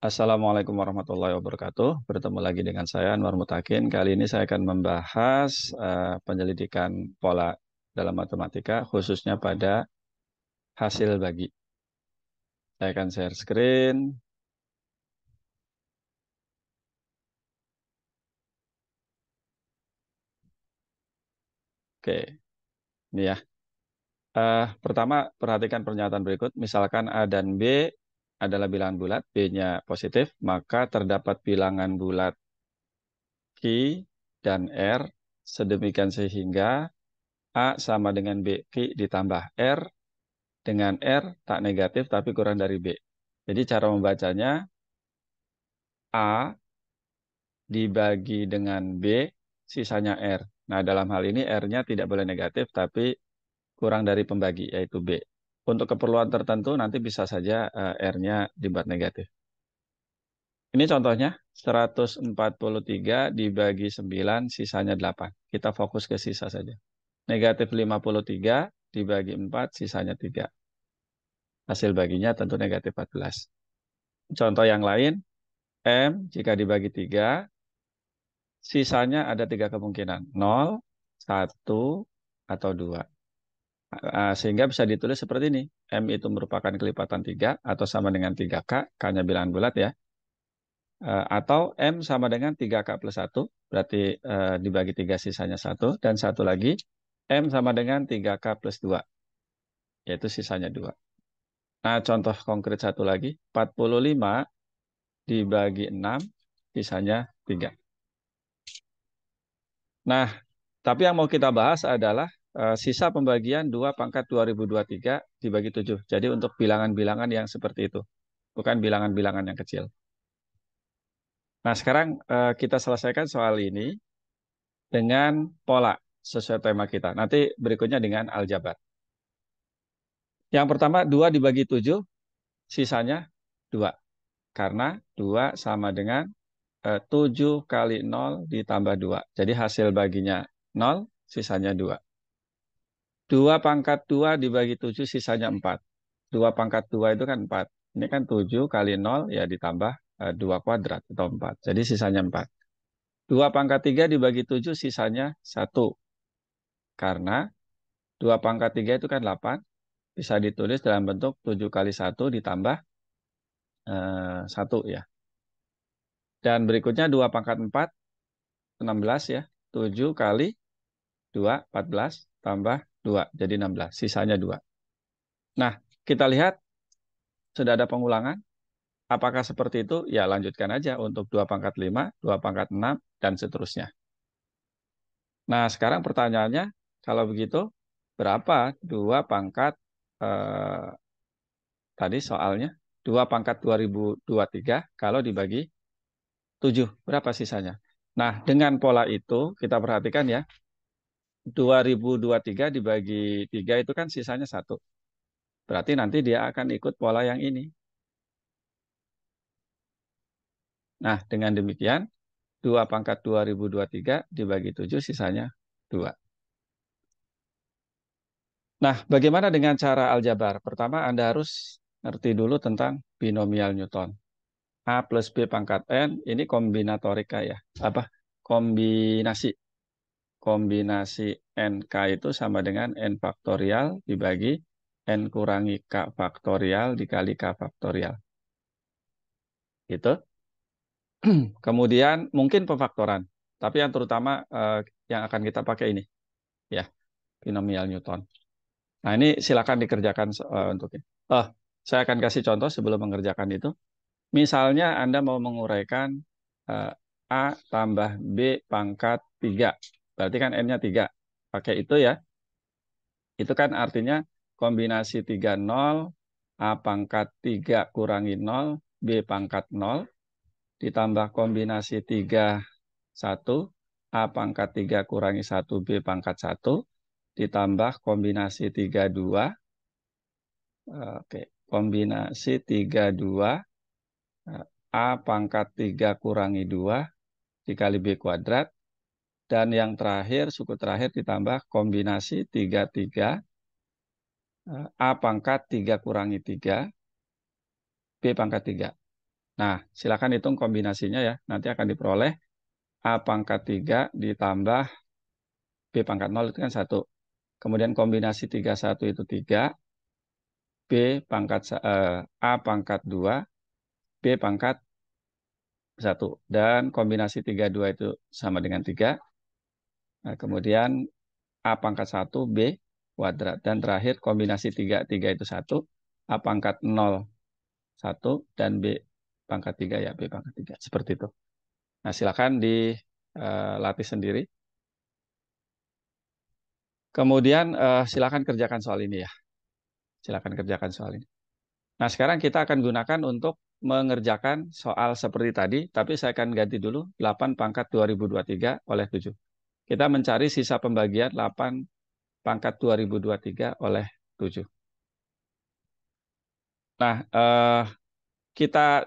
Assalamualaikum warahmatullahi wabarakatuh. Bertemu lagi dengan saya Anwar Mutakin. Kali ini saya akan membahas penyelidikan pola dalam matematika, khususnya pada hasil bagi. Saya akan share screen. Oke, ini ya. Pertama, perhatikan pernyataan berikut. Misalkan A dan B adalah bilangan bulat, B-nya positif, maka terdapat bilangan bulat Q dan R sedemikian sehingga A sama dengan B, Q ditambah R dengan R tak negatif tapi kurang dari B. Jadi cara membacanya A dibagi dengan B, sisanya R. Nah, dalam hal ini R-nya tidak boleh negatif tapi kurang dari pembagi, yaitu B. Untuk keperluan tertentu nanti bisa saja R-nya dibuat negatif. Ini contohnya 143 dibagi 9, sisanya 8. Kita fokus ke sisa saja. Negatif 53 dibagi 4, sisanya 3. Hasil baginya tentu negatif 14. Contoh yang lain, M jika dibagi 3, sisanya ada 3 kemungkinan. 0, 1, atau 2. Sehingga bisa ditulis seperti ini. M itu merupakan kelipatan 3 atau sama dengan 3K, K-nya bilangan bulat ya. Atau M sama dengan 3K plus 1, berarti dibagi 3 sisanya 1. Dan satu lagi, M sama dengan 3K plus 2, yaitu sisanya 2. Nah, contoh konkret satu lagi, 45 dibagi 6, sisanya 3. Nah, tapi yang mau kita bahas adalah sisa pembagian 2 pangkat 2023 dibagi 7. Jadi untuk bilangan-bilangan yang seperti itu, bukan bilangan-bilangan yang kecil. Nah, sekarang kita selesaikan soal ini dengan pola sesuai tema kita. Nanti berikutnya dengan aljabar. Yang pertama, 2 dibagi 7, sisanya 2. Karena 2 sama dengan 7 kali 0 ditambah 2. Jadi hasil baginya 0, sisanya 2. 2 pangkat 2 dibagi 7, sisanya 4. 2 pangkat 2 itu kan 4. Ini kan 7 kali 0 ya ditambah 2 kuadrat atau 4. Jadi sisanya 4. 2 pangkat 3 dibagi 7, sisanya 1. Karena 2 pangkat 3 itu kan 8. Bisa ditulis dalam bentuk 7 kali 1 ditambah 1 ya. Dan berikutnya 2 pangkat 4, 16 ya. 7 kali 2, 14, tambah 2, jadi 16. Sisanya 2. Nah, kita lihat sudah ada pengulangan. Apakah seperti itu? Ya, lanjutkan aja untuk 2 pangkat 5, 2 pangkat 6, dan seterusnya. Nah, sekarang pertanyaannya, kalau begitu, berapa 2 pangkat, eh, tadi soalnya, 2 pangkat 2023 kalau dibagi 7, berapa sisanya? Nah, dengan pola itu, kita perhatikan ya, 2023 dibagi 3 itu kan sisanya 1. Berarti nanti dia akan ikut pola yang ini. Nah, dengan demikian, 2 pangkat 2023 dibagi 7 sisanya 2. Nah, bagaimana dengan cara aljabar? Pertama, Anda harus ngerti dulu tentang binomial Newton. A plus B pangkat N, ini kombinatorika ya. Apa? Kombinasi. Kombinasi NK itu sama dengan N faktorial dibagi N kurangi K faktorial dikali K faktorial. Gitu. Kemudian mungkin pemfaktoran, tapi yang terutama yang akan kita pakai ini, ya, binomial Newton. Nah, ini silakan dikerjakan untuk ini. Oh, saya akan kasih contoh sebelum mengerjakan itu. Misalnya Anda mau menguraikan eh, A tambah B pangkat 3. Berarti kan N-nya 3. Pakai itu ya. Itu kan artinya kombinasi 3 0, A pangkat 3 kurangi 0, B pangkat 0, ditambah kombinasi 3 1, A pangkat 3 kurangi 1, B pangkat 1, ditambah kombinasi 3 2, oke, kombinasi 3 2, A pangkat 3 kurangi 2, dikali B kuadrat, dan yang terakhir, suku terakhir ditambah kombinasi 3 3, A pangkat 3 kurangi 3, B pangkat 3. Nah, silakan hitung kombinasinya ya. Nanti akan diperoleh A pangkat 3 ditambah B pangkat 0 itu kan 1. Kemudian kombinasi 31 itu 3, A pangkat 2, B pangkat 1. Dan kombinasi 32 itu sama dengan 3. Nah, kemudian A pangkat 1, B kuadrat. Dan terakhir kombinasi 3, 3 itu 1, A pangkat 0, 1, dan B pangkat 3 ya, B pangkat 3. Seperti itu. Nah, silakan dilatih sendiri. Kemudian silakan kerjakan soal ini ya. Silakan kerjakan soal ini. Nah, sekarang kita akan gunakan untuk mengerjakan soal seperti tadi, tapi saya akan ganti dulu 8 pangkat 2023 oleh 7. Kita mencari sisa pembagian 8 pangkat 2023 oleh 7. Nah, kita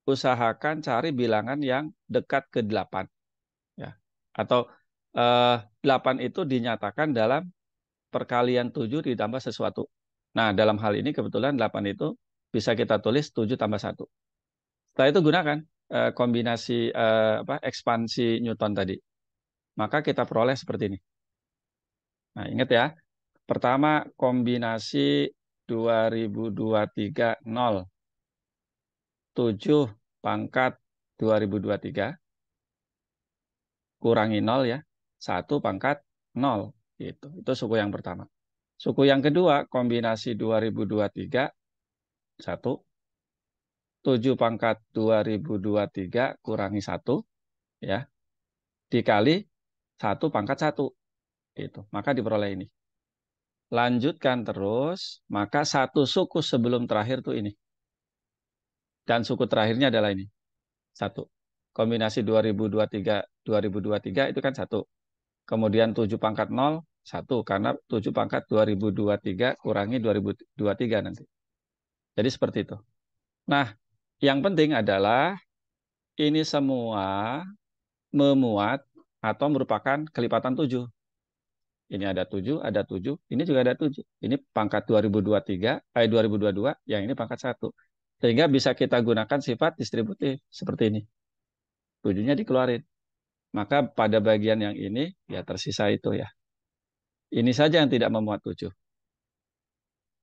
usahakan cari bilangan yang dekat ke 8. Ya. Atau 8 itu dinyatakan dalam perkalian 7 ditambah sesuatu. Nah, dalam hal ini kebetulan 8 itu bisa kita tulis 7 tambah 1. Setelah itu gunakan kombinasi ekspansi Newton tadi. Maka kita peroleh seperti ini. Nah, ingat ya. Pertama, kombinasi 2023 0. 7 pangkat 2023 kurangi 0 ya. 1 pangkat 0. Itu suku yang pertama. Suku yang kedua, kombinasi 2023 1. 7 pangkat 2023 kurangi 1 ya. Dikali 1 pangkat 1. Maka diperoleh ini. Lanjutkan terus, maka satu suku sebelum terakhir tuh ini. Dan suku terakhirnya adalah ini. 1. Kombinasi 2023 itu kan 1. Kemudian 7 pangkat 0, 1. Karena 7 pangkat 2023 kurangi 2023 nanti. Jadi seperti itu. Nah, yang penting adalah ini semua memuat atau merupakan kelipatan 7. Ini ada 7, ada 7, ini juga ada 7. Ini pangkat 2023, 2022, yang ini pangkat 1. Sehingga bisa kita gunakan sifat distributif seperti ini. 7-nya dikeluarin. Maka pada bagian yang ini, ya tersisa itu ya. Ini saja yang tidak memuat 7.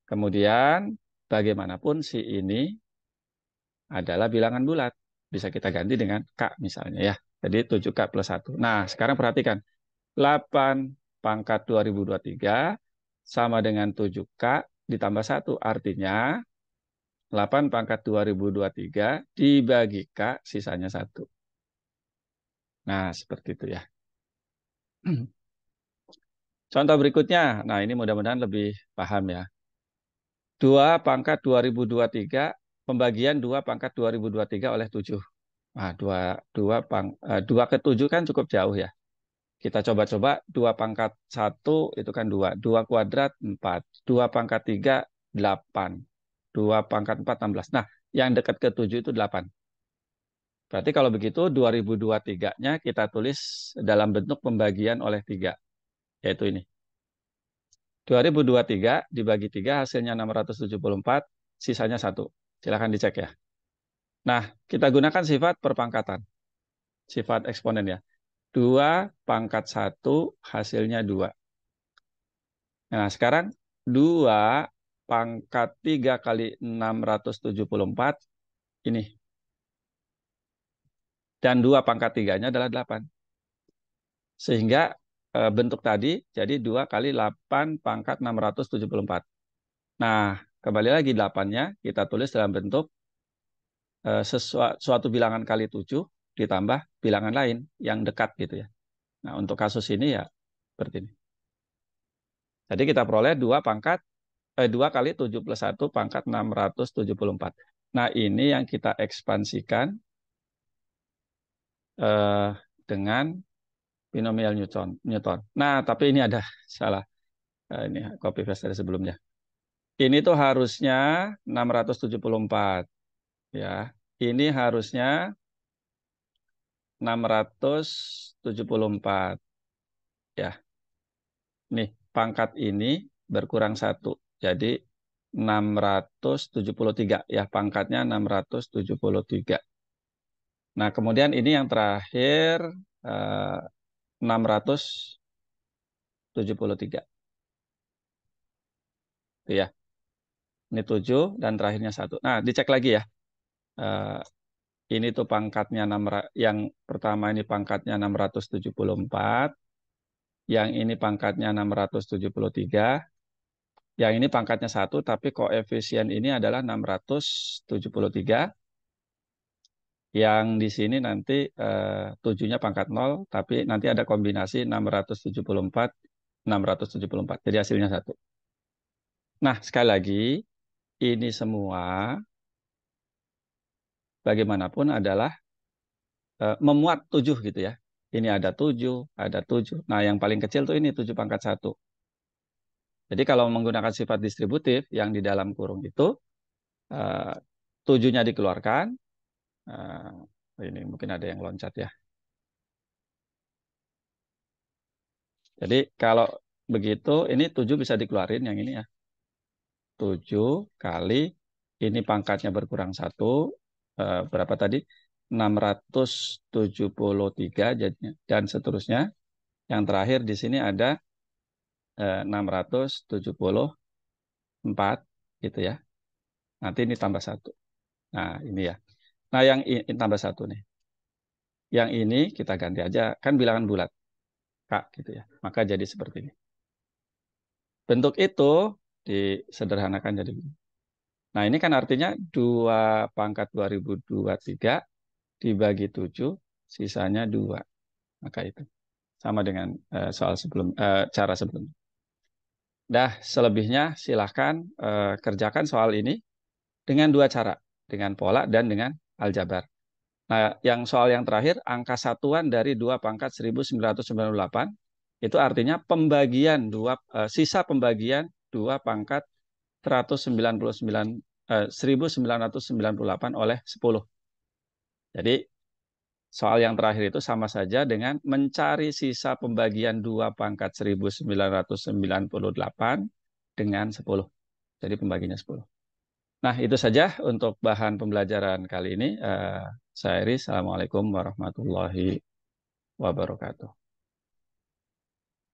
Kemudian, bagaimanapun si ini adalah bilangan bulat. Bisa kita ganti dengan K misalnya ya. Jadi 7K plus 1. Nah, sekarang perhatikan. 8 pangkat 2023 sama dengan 7K ditambah 1. Artinya 8 pangkat 2023 dibagi K sisanya 1. Nah, seperti itu ya. Contoh berikutnya. Nah, ini mudah-mudahan lebih paham ya. 2 pangkat 2023, pembagian 2 pangkat 2023 oleh 7. Nah, 2 ke 7 kan cukup jauh ya. Kita coba-coba 2 pangkat 1 itu kan 2. 2 kuadrat 4. 2 pangkat 3 8. 2 pangkat 4 16. Nah, yang dekat ke 7 itu 8. Berarti kalau begitu 2023-nya kita tulis dalam bentuk pembagian oleh 3. Yaitu ini. 2023 dibagi 3 hasilnya 674, sisanya 1. Silahkan dicek ya. Nah, kita gunakan sifat perpangkatan. Sifat eksponen ya. 2 pangkat 1 hasilnya 2. Nah, sekarang 2 pangkat 3 kali 674 ini. Dan 2 pangkat 3-nya adalah 8. Sehingga bentuk tadi jadi 2 kali 8 pangkat 674. Nah, kembali lagi 8-nya kita tulis dalam bentuk suatu bilangan kali 7 ditambah bilangan lain yang dekat gitu ya. Nah, untuk kasus ini ya seperti ini. Jadi kita peroleh 2 kali 7 plus 1 pangkat 674. Nah, ini yang kita ekspansikan dengan binomial Newton. Nah, tapi ini ada salah. Ini copy paste dari sebelumnya. Ini tuh harusnya 674. Ya. Ini harusnya 674. Ya. Nih, pangkat ini berkurang 1. Jadi 673 ya, pangkatnya 673. Nah, kemudian ini yang terakhir eh, 673. Itu ya. Ini 7 dan terakhirnya 1. Nah, dicek lagi ya. Eh, ini tuh pangkatnya yang pertama ini pangkatnya 674, yang ini pangkatnya 673, yang ini pangkatnya 1 tapi koefisien ini adalah 673. Yang di sini nanti 7-nya pangkat 0, tapi nanti ada kombinasi 674, 674. Jadi hasilnya 1. Nah, sekali lagi, ini semua bagaimanapun adalah memuat 7 gitu ya. Ini ada 7, ada 7. Nah, yang paling kecil tuh ini 7 pangkat 1. Jadi kalau menggunakan sifat distributif yang di dalam kurung itu, eh, 7-nya dikeluarkan. Ini mungkin ada yang loncat ya. Jadi kalau begitu, ini 7 bisa dikeluarin yang ini ya. 7 kali, ini pangkatnya berkurang 1, berapa tadi? 673 jadinya. Dan seterusnya. Yang terakhir di sini ada 674 gitu ya. Nanti ini tambah 1. Nah, ini ya. Nah, yang ini tambah 1 nih. Yang ini kita ganti aja, kan bilangan bulat, Kak, gitu ya. Maka jadi seperti ini. Bentuk itu disederhanakan jadi begini. Nah, ini kan artinya 2 pangkat 2023 dibagi 7, sisanya 2. Maka itu. Sama dengan soal sebelum, cara sebelumnya. Dah, selebihnya silahkan kerjakan soal ini dengan 2 cara. Dengan pola dan dengan aljabar. Nah, yang soal yang terakhir, angka satuan dari 2 pangkat 1998, itu artinya pembagian sisa pembagian 2 pangkat 1998 oleh 10. Jadi, soal yang terakhir itu sama saja dengan mencari sisa pembagian 2 pangkat 1998 dengan 10. Jadi pembaginya 10. Nah, itu saja untuk bahan pembelajaran kali ini. Saya Iris, Assalamualaikum warahmatullahi wabarakatuh.